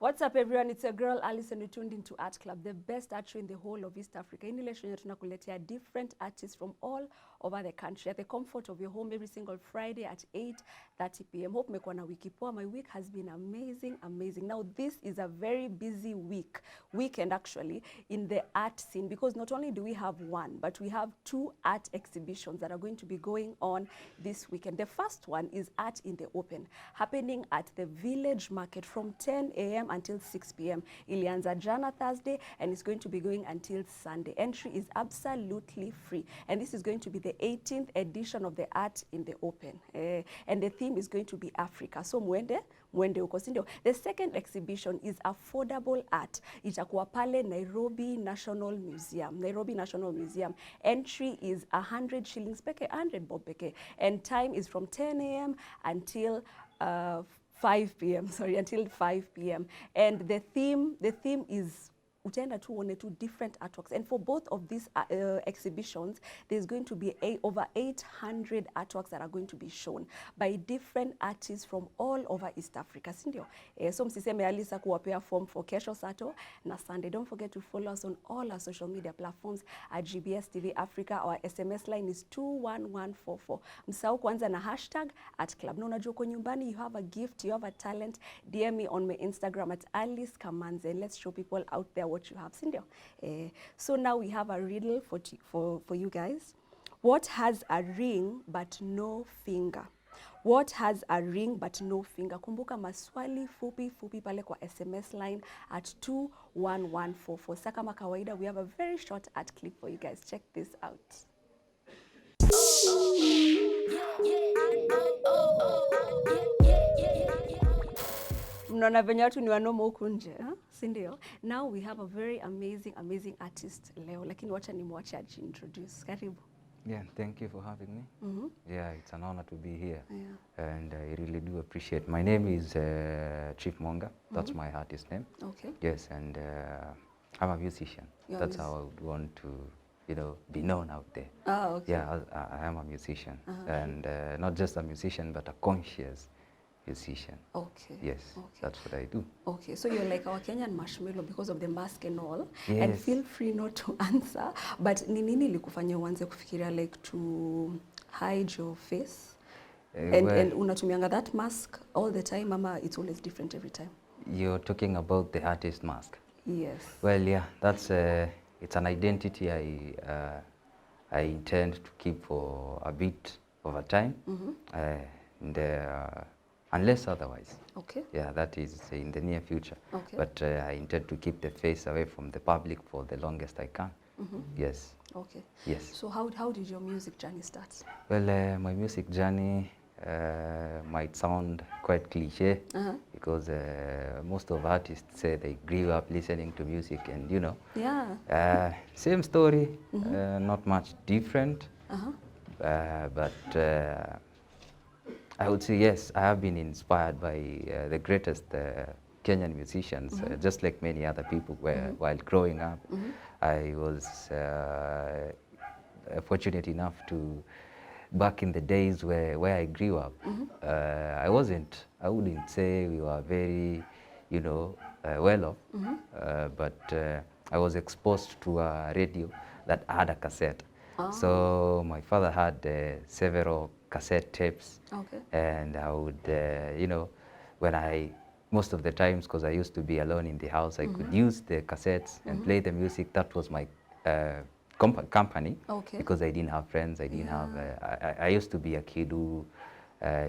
What's up everyone, it's your girl Alice and you tuned into Art Club, the best art show in the whole of East Africa. In ile show yetu tunakuletea different artists from all over the country at the comfort of your home every single Friday at 8:30 p.m. Hope mmekuwa na wiki poa. My week has been amazing. Now this is a very busy weekend actually in the art scene, because not only do we have one, but we have two art exhibitions that are going to be going on this weekend. The first one is Art in the Open, happening at the Village Market from 10 a.m. until 6 p.m. Ilianza jana Thursday and it's going to be going until Sunday. Entry is absolutely free, and this is going to be the 18th edition of the Art in the Open, and the theme is going to be Africa. So mwende huko, si ndio? The second exhibition is affordable art. Itakuwa pale Nairobi National Museum. Entry is 100 shillings peke, 100 bob peke, and time is from 10 a.m. until 5 p.m. until 5 p.m. And the theme is utaenda tu uone two different artworks, and for both of these exhibitions there's going to be over 800 artworks that are going to be shown by different artists from all over East Africa, si ndio? So msiseme Alisa kuwapea form for kesho, Sato na Sunday. Don't forget to follow us on all our social media platforms at GBS TV Africa. Our SMS line is 21144. Msahau kuanza na hashtag @club. Na unajua uko nyumbani, you have a gift, you have a talent, DM me on my Instagram at Alice Kamanze, and let's show people out there what you have, si ndio? So now we have a riddle for you guys. What has a ring but no finger? What has a ring but no finger? Kumbuka maswali fupi pale kwa SMS line at 21144. Sasa kama kawaida, we have a very short art clip for you guys. Check this out. Mnaona venye watu ni wanomo huku nje, si ndio? Now we have a very amazing artist leo, lakini wacha nimwache introduce. Karibu. Yeah, thank you for having me. Yeah, it's an honor to be here. Yeah. And I really do appreciate. My name is Chief Monga. That's my artist name. Okay. Yes, and I'm a musician. That's how I would want to, be known out there. Oh, okay. Yeah, I am a musician. And not just a musician, but a conscious musician. Okay. Yes, okay. That's what I do. Okay, so you're like our Kenyan Marshmello because of the mask and all. Yes. And feel free not to answer, but ni nini ilikufanya uanze kufikiria like to hide your face? And unatumianga that mask all the time, mama, it's always different every time? You're talking about the artist mask? Yes. Well, yeah, that's it's an identity I intend to keep for a bit of a time, and unless otherwise. Okay. Yeah, that is in the near future. Okay. But I intend to keep the face away from the public for the longest I can. Yes. Okay. Yes. So how did your music journey start? Well, my music journey might sound quite cliche, because most of artists say they grew up listening to music, and Yeah. same story, not much different, but I would say yes, I have been inspired by the greatest Kenyan musicians, just like many other people. While growing up, I was fortunate enough to, back in the days where I grew up, I wouldn't say we were very, well off, but I was exposed to a radio that had a cassette. Oh. So my father had several cassette tapes. Okay. And I would, most of the times, because I used to be alone in the house, I could use the cassettes and play the music. That was my company. Okay. Because I didn't have friends. I didn't have. I used to be a kid who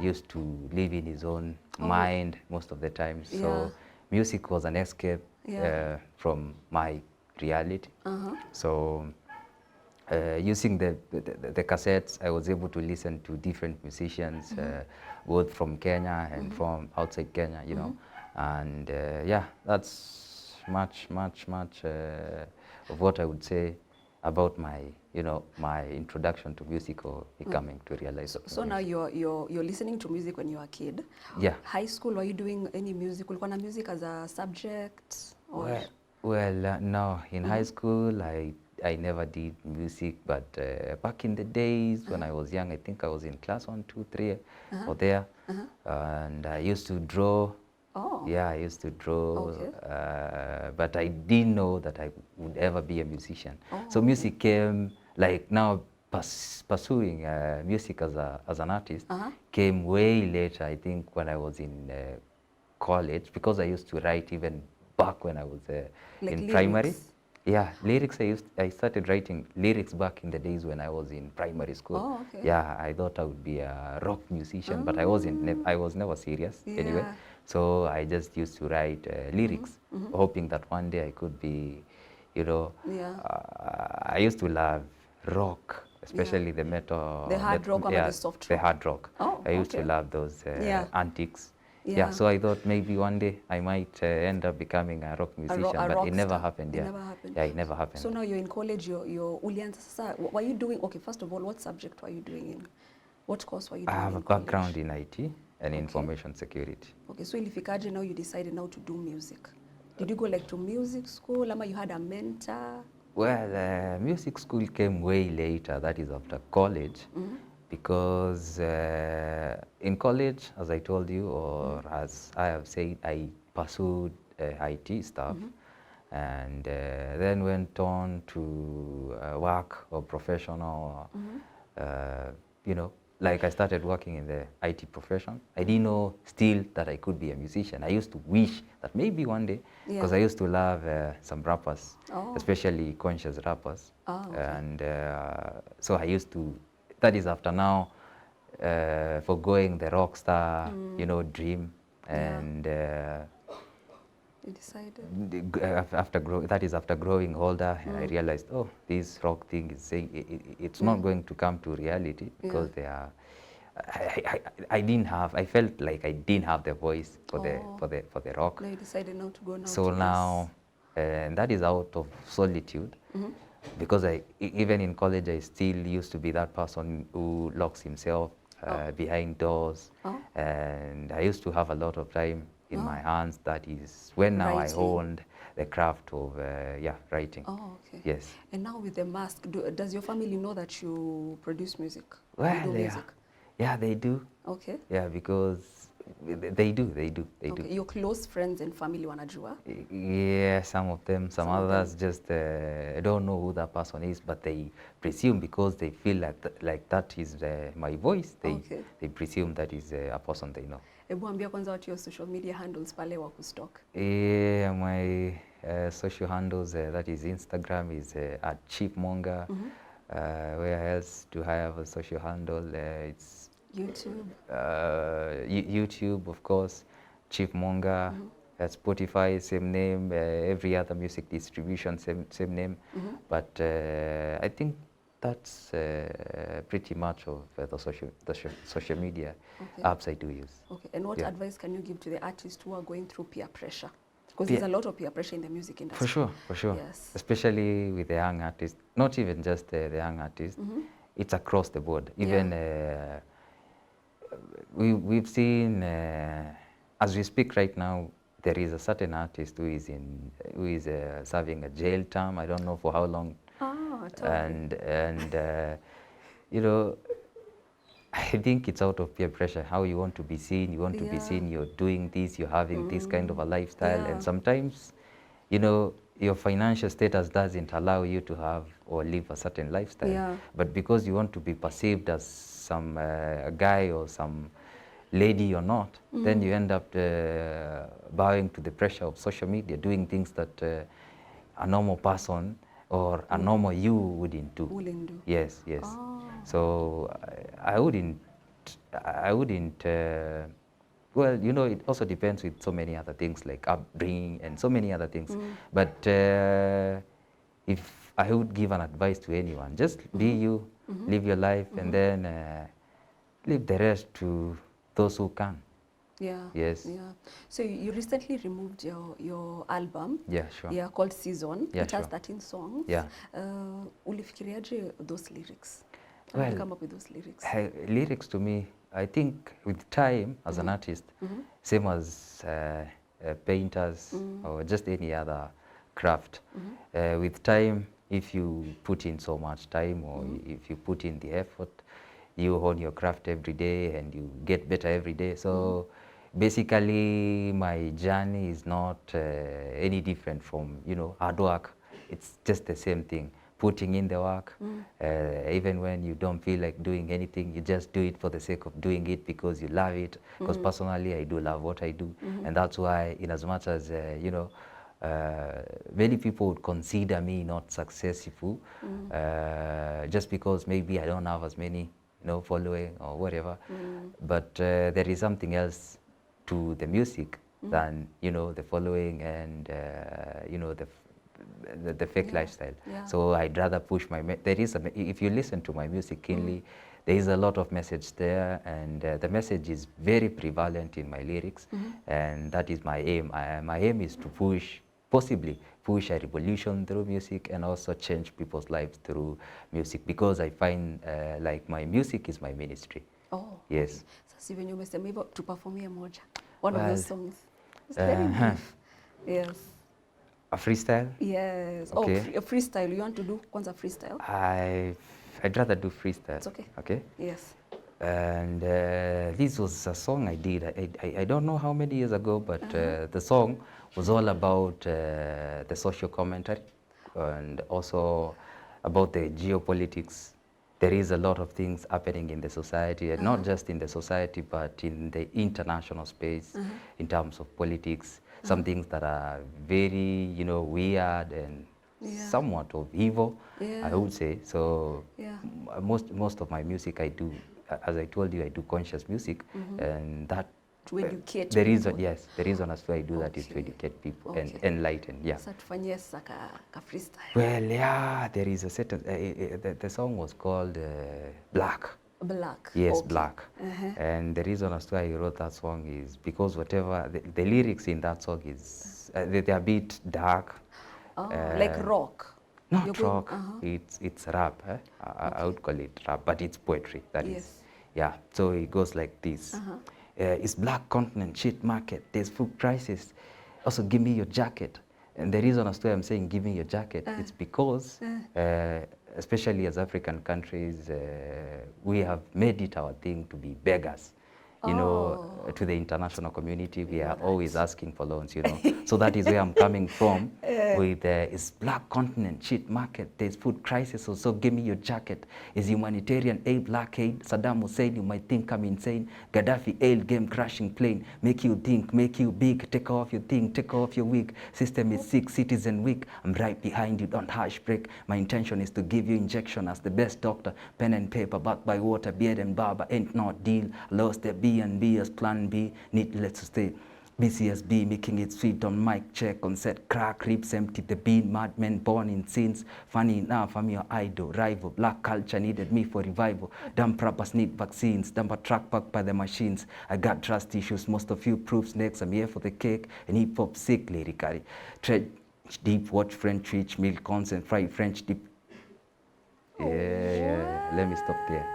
used to live in his own mind most of the time. So music was an escape from my reality. So using the cassettes, I was able to listen to different musicians, both from Kenya and from outside Kenya, and yeah, that's much of what I would say about my, my introduction to music, or becoming to realize. So now you're listening to music when you were a kid. Yeah. High school, were you doing any music? Ulikuwa na music as a subject? Or? Well, no. In high school, I never did music, but back in the days when I was young, I think I was in class 1, 2, 3 or there, and I used to draw. Oh. Yeah, I used to draw, Okay. but I didn't know that I would ever be a musician. Oh, So okay. music came, like now pursuing music as an artist came way later, I think when I was in college, because I used to write even back when I was Like in lyrics? primary. Yeah, lyrics. I started writing lyrics back in the days when I was in primary school. Oh, okay. Yeah, I thought I would be a rock musician, but I wasn't. I was never serious anyway. Yeah. So I just used to write lyrics, hoping that one day I could be, you know. Yeah. I used to love rock, especially the metal. The hard rock or the soft rock? The hard rock. Oh, I used to okay. love those antics. Yeah. Yeah, so I thought maybe one day I might end up becoming a rock musician, a but rock it never star. happened. It Yeah, never happened. yeah, it never happened. So now you're in college. You're ulianza sasa. Were you doing? Okay, first of all, what subject were you doing in? What course were you doing? I have a background in IT and information security. Okay, so ilifikaje now you decided now to do music? Did you go like to music school, ama you had a mentor? Well, music school came way later. That is after college. Because in college, as I told you, or as I have said, I pursued IT stuff and then went on to work or professional, you know, like I started working in the IT profession. I didn't know still that I could be a musician. I used to wish that maybe one day, because I used to love some rappers, especially conscious rappers. Oh, okay. And so I used to, that is after now, forgoing the rock star, you know, dream. And you decided? after growing older, I realized, oh, this rock thing is saying it's not going to come to reality because they are. I didn't have. I felt like I didn't have the voice for the rock. Now you decided now to go now. So now, and that is out of solitude. Because even in college, I still used to be that person who locks himself behind doors. And I used to have a lot of time in my hands. That is when now I honed the craft of writing. Oh, okay. Yes. And now with the mask, does your family know that you produce music? Well, you do music? Yeah, they do. Okay. Yeah, because they do. Your close friends and family wanajua? Yeah, some of them. Some others just don't know who that person is, but they presume because they feel like that is my voice. They presume that is a person they know. Ebu ambia kwanza watu your social media handles pale wa kustock. Yeah, my social handles, that is Instagram, is at Chipmonga. Where else do I have a social handle? It's YouTube. YouTube, of course, Chipmonga. Spotify, same name. Every other music distribution, same name. But I think that's pretty much of the social media apps I do use. Okay, and what advice can you give to the artists who are going through peer pressure? Because there's a lot of peer pressure in the music industry. For sure. Yes. Especially with the young artists, not even just the young artists, it's across the board. Even we've seen, as we speak right now, there is a certain artist who is serving a jail term. I don't know for how long. Totally. And you know, I think it's out of peer pressure. How you want to be seen, to be seen. You're doing this. You're having this kind of a lifestyle, and sometimes, you know, your financial status doesn't allow you to have or live a certain lifestyle. But because you want to be perceived as some guy or some lady or not, then you end up bowing to the pressure of social media, doing things that a normal person or a normal you wouldn't do. Yes. So I wouldn't. Well, you know, it also depends with so many other things like upbringing and so many other things. But if I would give an advice to anyone, just be you, live your life, and then leave the rest to those who can. Yes. So you recently removed your album. Yeah, sure. Yeah, called Season. Yeah, it has 13 songs. Yeah. Ulifikiriaje those lyrics? How did you come up with those lyrics? Lyrics to me, I think with time as an artist, same as painters or just any other craft, with time if you put in so much time, or if you put in the effort, you hone your craft every day and you get better every day. So basically my journey is not any different from, you know, hard work. It's just the same thing, putting in the work. Even when you don't feel like doing anything, you just do it for the sake of doing it because you love it. Because personally, I do love what I do. And that's why, in as much as, you know, many people would consider me not successful just because maybe I don't have as many, you know, following or whatever. But there is something else to the music than, you know, the following and, you know, the fake lifestyle. So I'd rather push my, if you listen to my music keenly, there is a lot of message there, and the message is very prevalent in my lyrics, and that is my aim. My aim is to possibly push a revolution through music and also change people's lives through music, because I find like my music is my ministry. Oh, yes. Sasa venye umesema hivyo tuperformie moja. One of those songs. It's very brief. Yes. A freestyle? Yes. Okay. Oh, a freestyle. You want to do kwanza freestyle? I'd rather do freestyle. It's okay. Okay? Yes. And this was a song I did. I don't know how many years ago, but the song was all about the social commentary and also about the geopolitics. There is a lot of things happening in the society, and not just in the society, but in the international space in terms of politics. Some things that are very, you know, weird and somewhat of evil, I would say. So most of my music I do, as I told you, I do conscious music, and that to educate the reason, people. yes, the reason as to I do that is to educate people and enlighten. Yeah. Sasa tufanyie sasa ka freestyle. Well, yeah, there is a certain, the song was called Black. Black. Yes, Black. And the reason as to why I wrote that song is because whatever, the lyrics in that song is, they're a bit dark. Like rock. Not rock, it's rap. I would call it rap, but it's poetry, that is. Yeah, so it goes like this. It's black continent, shit market, there's food crisis. Also, give me your jacket. And the reason as to why I'm saying give me your jacket, it's because, especially as African countries, we have made it our thing to be beggars. You know, to the international community, we are always asking for loans, you know. So that is where I'm coming from with it's black continent, shit market, there's food crisis, so give me your jacket. Is humanitarian aid, black aid, Saddam Hussein, you might think I'm insane. Gaddafi aid, game crashing plane, make you think, make you big, take off your thing, take off your wig. System is sick, citizen weak, I'm right behind you, don't harsh break. My intention is to give you injection as the best doctor, pen and paper, backed by water, beard and barber, ain't not deal, lost their B&B as plan B, needless to stay. BCSB making it sweet on mic check, on set crack, ribs empty the bean, madmen born in sins. Funny enough, I'm your idol, rival. Black culture needed me for revival. Dumb rappers need vaccines, dump a track back by the machines. I got trust issues, most of you proof snakes. I'm here for the cake and hip hop sick lyrically. Tread deep, watch French rich, milk consent, fried French dip. Yeah, let me stop there.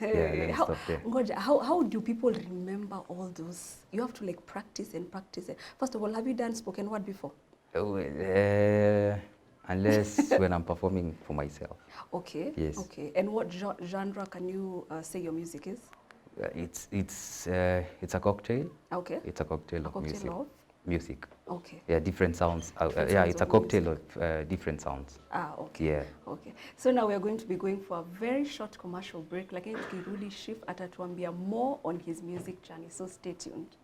Yeah, let me stop there. Ngoja, how do people remember all those? You have to like practice and practice it. First of all, have you done spoken word before? Unless when I'm performing for myself. Okay. Yes. Okay. And what genre can you say your music is? It's a cocktail. Okay. It's a cocktail of music. Music. Okay. Yeah, different sounds. Yeah, it's a cocktail of different sounds. Okay. Yeah. Okay. So now we are going to be going for a very short commercial break. Lakini tukirudi Shif atatuambia more on his music journey. So stay tuned.